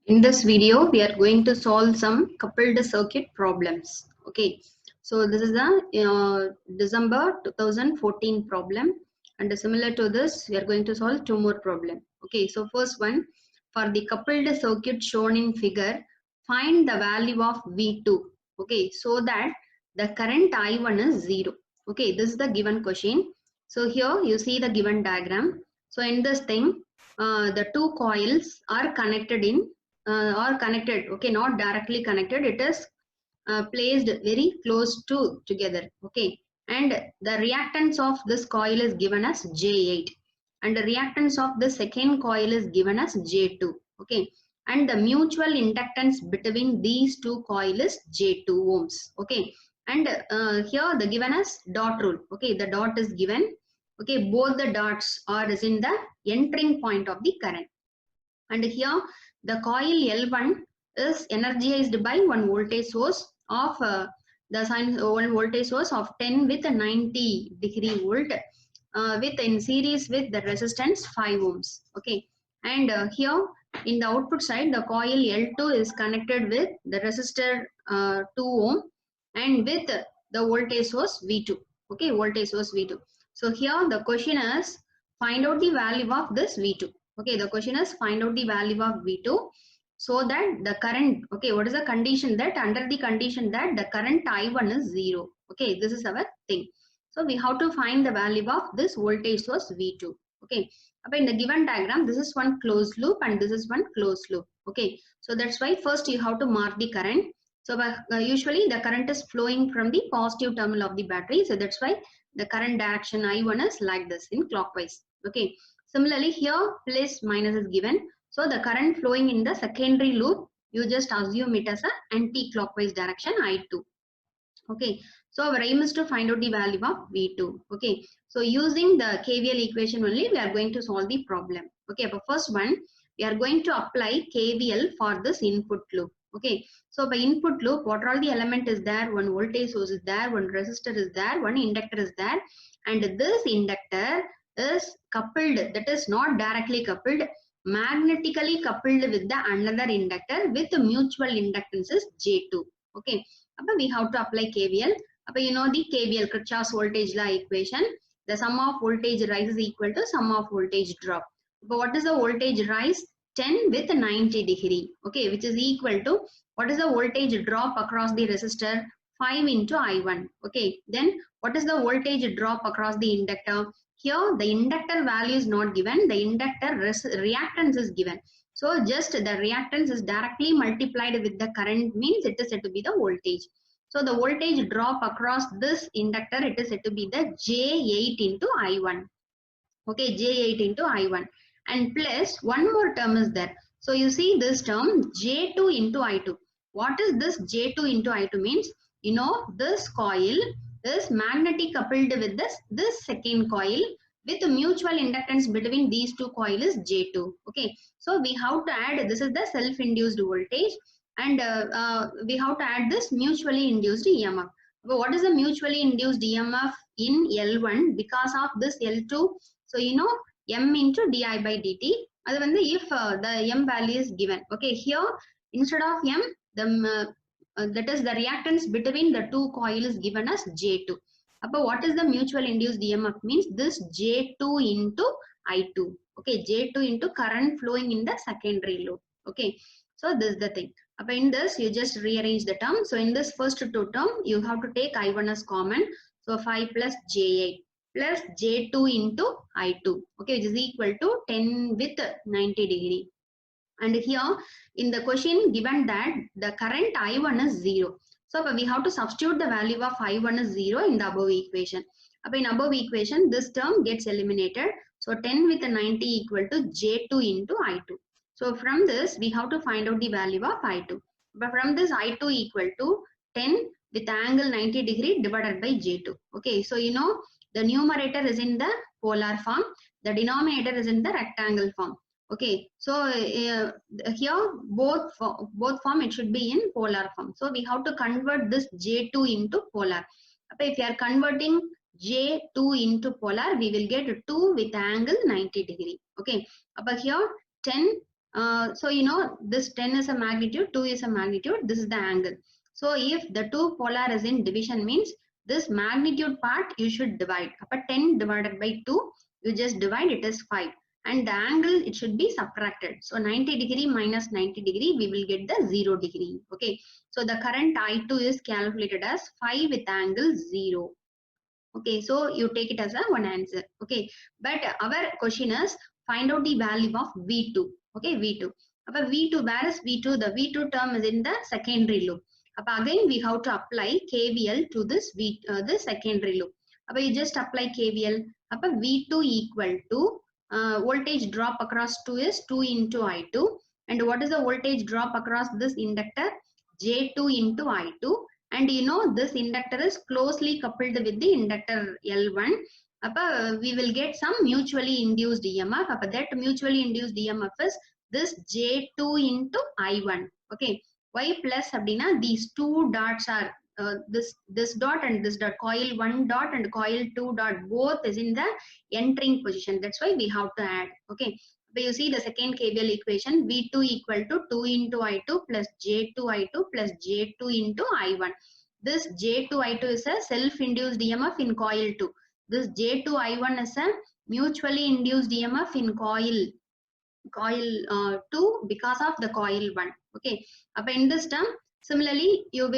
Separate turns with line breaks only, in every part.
In this video, we are going to solve some coupled circuit problems. Okay, so this is the December 2014 problem, and similar to this, we are going to solve two more problems. Okay, so first one, for the coupled circuit shown in figure, find the value of V2. Okay, so that the current I1 is 0. Okay, this is the given question. So here you see the given diagram. So in this thing, the two coils are connected in or connected, okay, not directly connected, it is placed very close to together, okay, and the reactance of this coil is given as J8 and the reactance of the second coil is given as J2, okay, and the mutual inductance between these two coils is J2 ohms, okay, and here the given as dot rule, okay, the dot is given, okay, both the dots are is in the entering point of the current, and here the coil L1 is energized by one voltage source of one voltage source of 10 with a 90-degree volt with in series with the resistance 5 ohms, okay, and here in the output side the coil L2 is connected with the resistor 2 ohm and with the voltage source V2, okay, voltage source V2. So here the question is find out the value of this V2. Okay, the question is find out the value of V2 so that the current, okay, what is the condition that under the condition that the current I1 is 0. Okay, this is our thing. So we have to find the value of this voltage source V2. Okay, but in the given diagram, this is one closed loop and this is one closed loop. Okay, so that's why first you have to mark the current. So usually the current is flowing from the positive terminal of the battery. So that's why the current direction I1 is like this in clockwise. Okay. Similarly, here plus minus is given. So the current flowing in the secondary loop, you just assume it as a anti-clockwise direction I2. Okay. So our aim is to find out the value of V2. Okay. So using the KVL equation only, we are going to solve the problem. Okay. But first one, we are going to apply KVL for this input loop. Okay. So by input loop, what all the element is there? One voltage source is there, one resistor is there, one inductor is there, and this inductor is coupled, that is not directly coupled, magnetically coupled with the another inductor with the mutual inductance is J2. Okay, we have to apply KVL. You know the KVL, Kirchhoff's voltage law equation, the sum of voltage rise is equal to sum of voltage drop. But what is the voltage rise? 10 with 90-degree, okay, which is equal to what is the voltage drop across the resistor? 5 into I1. Okay, then what is the voltage drop across the inductor? Here the inductor value is not given, the inductor reactance is given. So just the reactance is directly multiplied with the current, means it is said to be the voltage. So the voltage drop across this inductor, it is said to be the J8 into I1. Okay, J8 into I1. And plus one more term is there. So you see this term J2 into I2. What is this J2 into I2 means? You know, this coil is magnetic coupled with this second coil with a mutual inductance between these two coils is J2. Okay, so we have to add, this is the self-induced voltage, and we have to add this mutually induced EMF. But what is the mutually induced EMF in L1 because of this L2? So you know M into di by dt. That if the M value is given. Okay, here instead of M, that is the reactance between the two coils is given as J2. But what is the mutual induced EMF means? This J2 into I2. Okay, J2 into current flowing in the secondary loop. Okay, so this is the thing. In this, you just rearrange the term. So in this first two term, you have to take I1 as common. So 5 plus J8 plus J2 into I2. Okay, which is equal to 10 with 90-degree. And here in the question given that the current I1 is 0. So we have to substitute the value of I1 is 0 in the above equation. In above equation, this term gets eliminated. So 10 with 90 equal to J2 into I2. So from this, we have to find out the value of I2. But from this, I2 equal to 10 with angle 90-degree divided by J2. Okay, so you know the numerator is in the polar form, the denominator is in the rectangle form. Okay, so here both form it should be in polar form. So we have to convert this J2 into polar. If you are converting J2 into polar, we will get 2 with angle 90-degree. Okay, here 10 So you know this 10 is a magnitude, 2 is a magnitude, this is the angle. So if the two polar is in division means this magnitude part you should divide. Upper 10 divided by 2, you just divide, it is 5. And the angle, it should be subtracted. So 90 degree minus 90 degree, we will get the 0 degree. Okay. So the current I2 is calculated as 5 with angle 0. Okay, so you take it as a one answer. Okay, but our question is find out the value of V2. Okay, V2. But V2, where is V2? The V2 term is in the secondary loop. Again, we have to apply KVL to this this secondary loop. You just apply KVL. V2 equal to voltage drop across 2 is 2 into I2. And what is the voltage drop across this inductor? J2 into I2. And you know this inductor is closely coupled with the inductor L1. We will get some mutually induced EMF. That mutually induced EMF is this J2 into I1. Okay. Why plus abdina? These two dots are this dot and this dot. Coil 1 dot and coil 2 dot both is in the entering position. That's why we have to add. Okay. But you see the second KVL equation, V2 equal to 2 into I2 plus J2 I2 plus J2 into I1. This J2 I2 is a self-induced EMF in coil 2. This J2 I1 is a mutually induced EMF in coil 2 because of the coil 1. Okay. In this term, similarly, you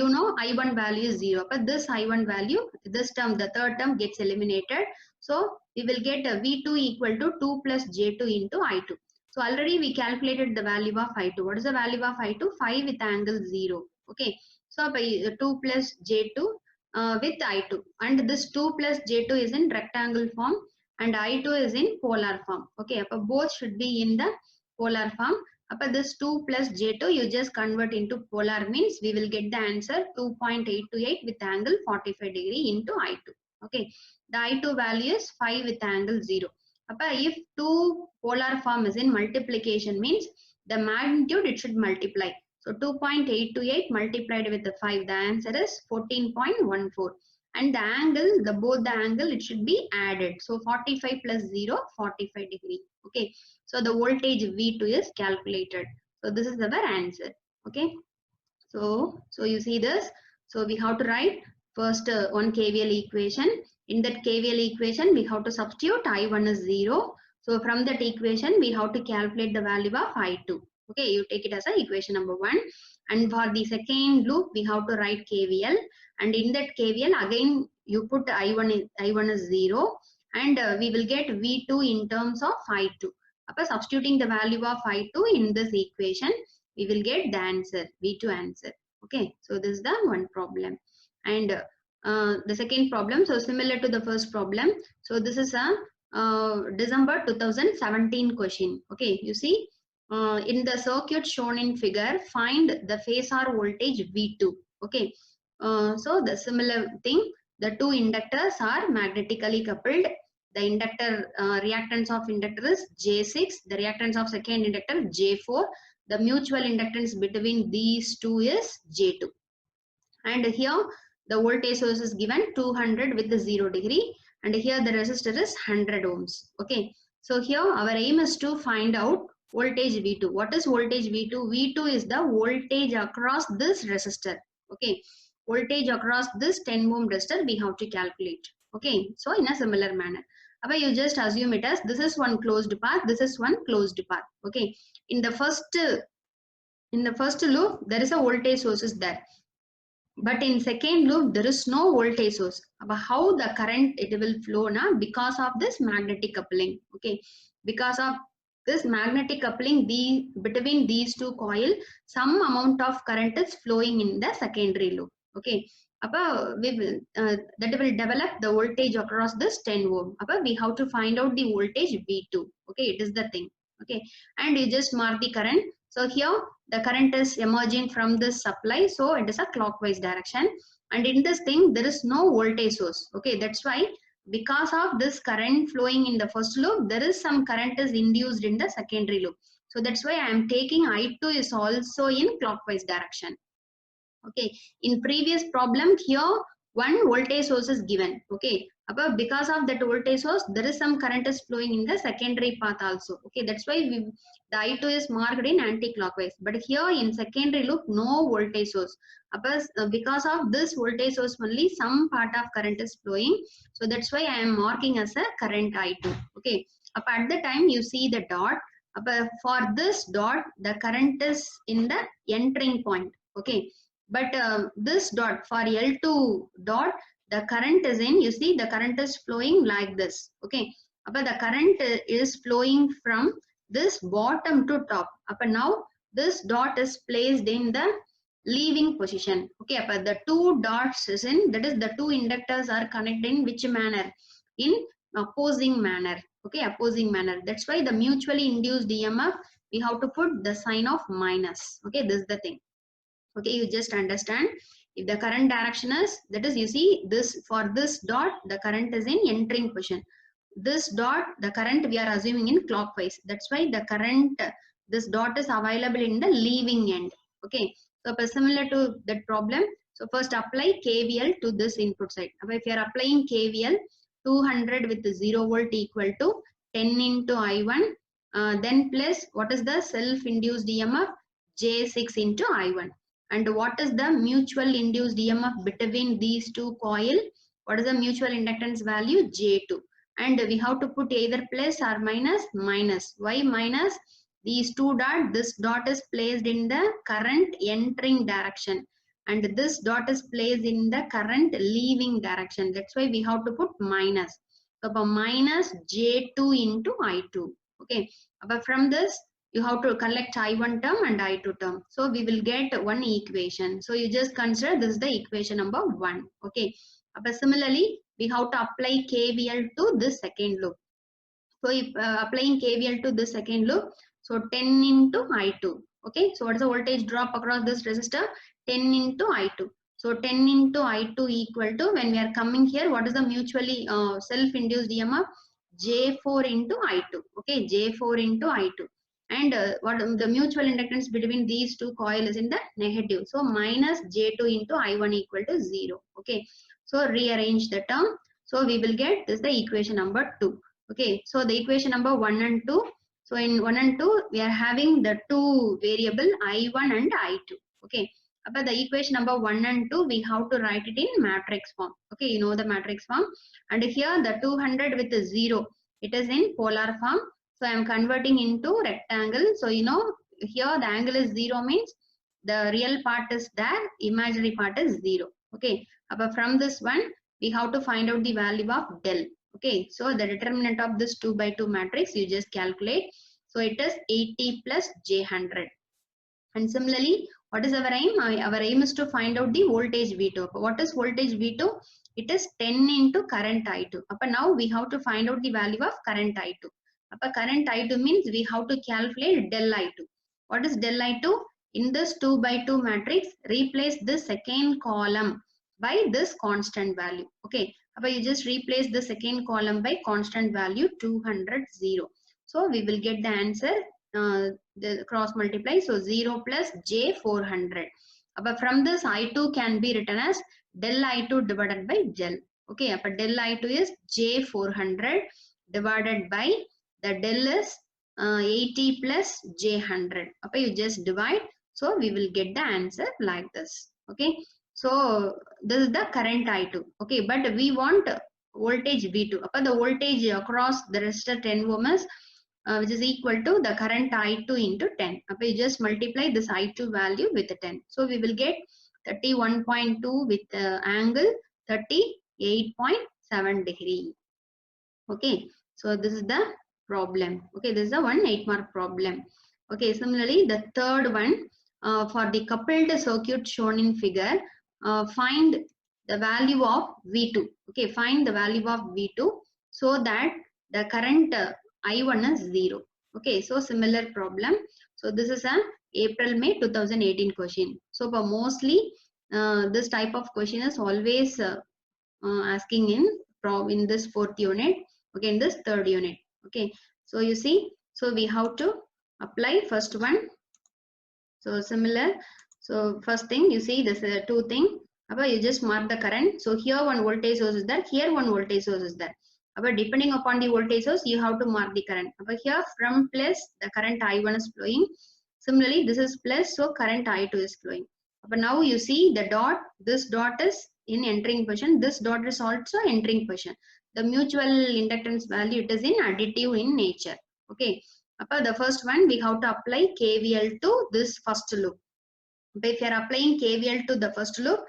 know I1 value is 0. But this I1 value, this term, the third term gets eliminated. So we will get a V2 equal to 2 plus J2 into I2. So already we calculated the value of I2. What is the value of I2? 5 with angle 0. Okay. So by 2 plus J2 with I2. And this 2 plus J2 is in rectangle form and I2 is in polar form. Okay. Both should be in the polar form. This 2 plus J2 you just convert into polar means we will get the answer 2.828 with angle 45 degree into I2. Okay. The I2 value is 5 with angle 0. If two polar form is in multiplication means the magnitude it should multiply. So 2.828 multiplied with the 5, the answer is 14.14. And the angle, both the angle, it should be added. So 45 plus 0, 45 degree. Okay. So the voltage V2 is calculated. So this is our answer. Okay. So you see this. So we have to write first one KVL equation. In that KVL equation, we have to substitute I1 is 0. So from that equation, we have to calculate the value of I2. Okay, you take it as a equation number 1. And for the second loop, we have to write KVL. And in that KVL, again, you put I1 is 0. And we will get V2 in terms of I2. Substituting the value of I2 in this equation, we will get the answer, V2 answer. Okay, so this is the one problem. And the second problem, so similar to the first problem. So this is a December 2017 question. Okay, you see in the circuit shown in figure, find the phasor voltage V2. Okay, so the similar thing, the two inductors are magnetically coupled. The inductor reactance of inductor is J6, the reactance of second inductor J4. The mutual inductance between these two is J2. And here the voltage source is given 200 with the 0 degree. And here the resistor is 100 ohms. Okay. So here our aim is to find out voltage V2. What is voltage V2? V2 is the voltage across this resistor. Okay. Voltage across this 10 ohm resistor we have to calculate. Okay. So in a similar manner. You just assume it as this is one closed path, this is one closed path. Okay. In the first loop, there is a voltage source is there. But in second loop, there is no voltage source. How the current it will flow now? Because of this magnetic coupling. Okay. Because of this magnetic coupling between these two coils, some amount of current is flowing in the secondary loop. Okay. That will develop the voltage across this 10 ohm. We have to find out the voltage V2. Okay, it is the thing. Okay, and you just mark the current. So here the current is emerging from this supply, so it is a clockwise direction. And in this thing there is no voltage source. Okay, that's why because of this current flowing in the first loop, there is some current is induced in the secondary loop. So that's why I am taking I2 is also in clockwise direction. Okay, in previous problem here one voltage source is given. Okay, Because of that voltage source, there is some current is flowing in the secondary path also. Okay, that's why the I2 is marked in anti-clockwise. But here in secondary loop, no voltage source. Because of this voltage source only, some part of current is flowing. So that's why I am marking as a current I2. Okay, at the time you see the dot. For this dot, the current is in the entering point. Okay, but this dot for L2 dot, the current is in, you see the current is flowing like this. Okay, but the current is flowing from this bottom to top. Now this dot is placed in the leaving position. Okay, but the two dots is in, that is the two inductors are connected in which manner? In opposing manner. Okay, opposing manner. That's why the mutually induced EMF, we have to put the sign of minus. Okay, this is the thing. Okay, you just understand. If the current direction is, that is, you see this, for this dot the current is in entering position. This dot, the current we are assuming in clockwise. That's why the current, this dot is available in the leaving end. Okay, so similar to that problem, so first apply KVL to this input side. If you are applying KVL, 200 with 0 volt equal to 10 into I1, then plus what is the self-induced EMF? J6 into I1. And what is the mutual induced EMF between these two coil? What is the mutual inductance value? J2. And we have to put either plus or minus. Minus. Why minus? These two dots, this dot is placed in the current entering direction, and this dot is placed in the current leaving direction. That's why we have to put minus. So minus J2 into I2. Okay, but from this you have to collect I1 term and I2 term. So we will get one equation. So you just consider this is the equation number 1. Okay, but similarly we have to apply KVL to this second loop. So if applying KVL to this second loop, so 10 into I2. Okay, so what is the voltage drop across this resistor? 10 into I2. So 10 into I2 equal to, when we are coming here, what is the mutually self-induced EMF? J4 into I2. Okay, J4 into I2. And what the mutual inductance between these two coils is in the negative. So minus J2 into I1 equal to 0. Okay, so rearrange the term. So we will get this, the equation number 2. Okay, so the equation number 1 and 2. So in 1 and 2, we are having the two variable I1 and I2. Okay, but the equation number 1 and 2, we have to write it in matrix form. Okay, you know the matrix form. And here the 200 with the 0, it is in polar form. So I am converting into rectangle. So you know, here the angle is 0 means the real part is there, imaginary part is 0. Okay, but from this one, we have to find out the value of del. Okay, so the determinant of this 2 by 2 matrix, you just calculate. So it is 80 plus J100. And similarly, what is our aim? Our aim is to find out the voltage V2. What is voltage V2? It is 10 into current I2. Now we have to find out the value of current I2. Current I2 means we have to calculate del I2. What is del I2? In this 2 by 2 matrix, replace this second column by this constant value. Okay, you just replace the second column by constant value 200 0. So we will get the answer, the cross multiply, so 0 plus J 400. But from this I2 can be written as del I2 divided by del. Okay, del I2 is J 400 divided by the del is 80 plus J 100. You just divide, so we will get the answer like this. Okay, so this is the current I2. Okay, but we want voltage V2. The voltage across the resistor 10 ohm is which is equal to the current I2 into 10. You just multiply this I2 value with 10. So we will get 31.2 with angle 38.7 degree. Okay, so this is the problem. Okay, this is a 8 mark problem. Okay, similarly the third one, for the coupled circuit shown in figure, find the value of V2. Okay, find the value of V2 so that the current I1 is 0. Okay, so similar problem. So this is a April-May 2018 question. So for mostly this type of question is always asking in this 4th unit. Okay, in this 3rd unit. Okay, so you see, so we have to apply first one. So similar. So first thing, you see this two thing. You just mark the current. So here one voltage source is there, here one voltage source is there. Depending upon the voltage source, you have to mark the current. Here from plus, the current I1 is flowing. Similarly, this is plus, so current I2 is flowing. But now you see the dot, this dot is in entering position, this dot is also entering position. The mutual inductance value, it is in additive in nature. Okay. The first one, we have to apply KVL to this first loop. If you are applying KVL to the first loop,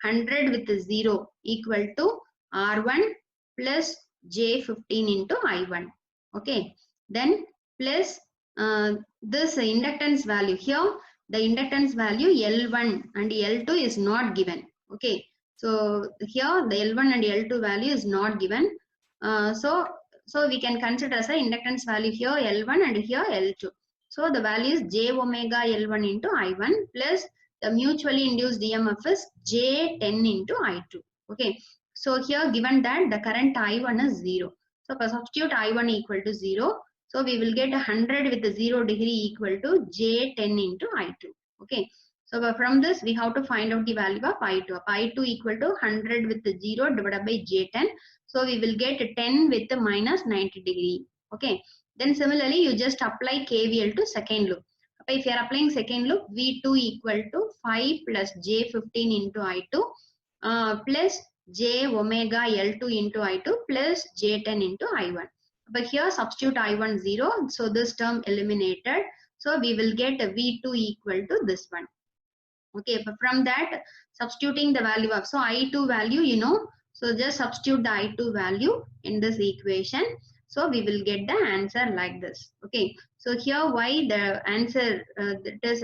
100 with 0 equal to R1 plus J15 into I1. Okay. Then plus this inductance value here, the inductance value L1 and L2 is not given. Okay. So here the L1 and L2 value is not given. So we can consider as a inductance value here L1 and here L2. So the value is J omega L1 into I1 plus the mutually induced EMF is J10 into I2. Okay. So here given that the current I1 is 0. So substitute I1 equal to 0. So we will get 100 with the 0 degree equal to J10 into I2. Okay. So from this we have to find out the value of I2. I2 equal to 100 with the 0 divided by J10. So we will get 10 with the minus 90 degree. Okay. Then similarly you just apply KVL to second loop. If you are applying second loop, V2 equal to 5 plus J15 into I2 plus J omega L2 into I2 plus J10 into I1. But here substitute I1 0, so this term eliminated. So we will get V2 equal to this one. Okay, but from that substituting the value of, so I2 value, you know, so just substitute the I2 value in this equation. So we will get the answer like this. Okay, so here why the answer that is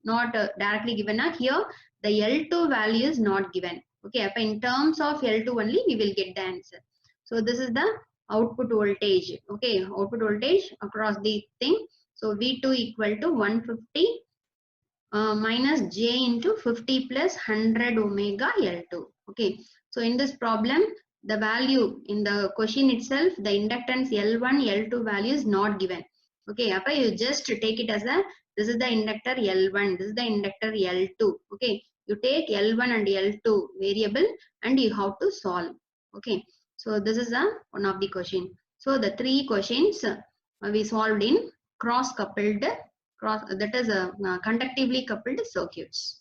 not directly given here, the L2 value is not given. Okay, in terms of L2 only we will get the answer. So this is the output voltage. Okay, output voltage across the thing. So V2 equal to 150 minus J into 50 plus 100 omega L2. Okay, so in this problem, the value in the question itself, the inductance L1, L2 value is not given. Okay, you just take it as a, this is the inductor L1, this is the inductor L2. Okay, you take L1 and L2 variable and you have to solve. Okay, so this is one of the question. So the three questions we solved in cross coupled, that is conductively coupled circuits.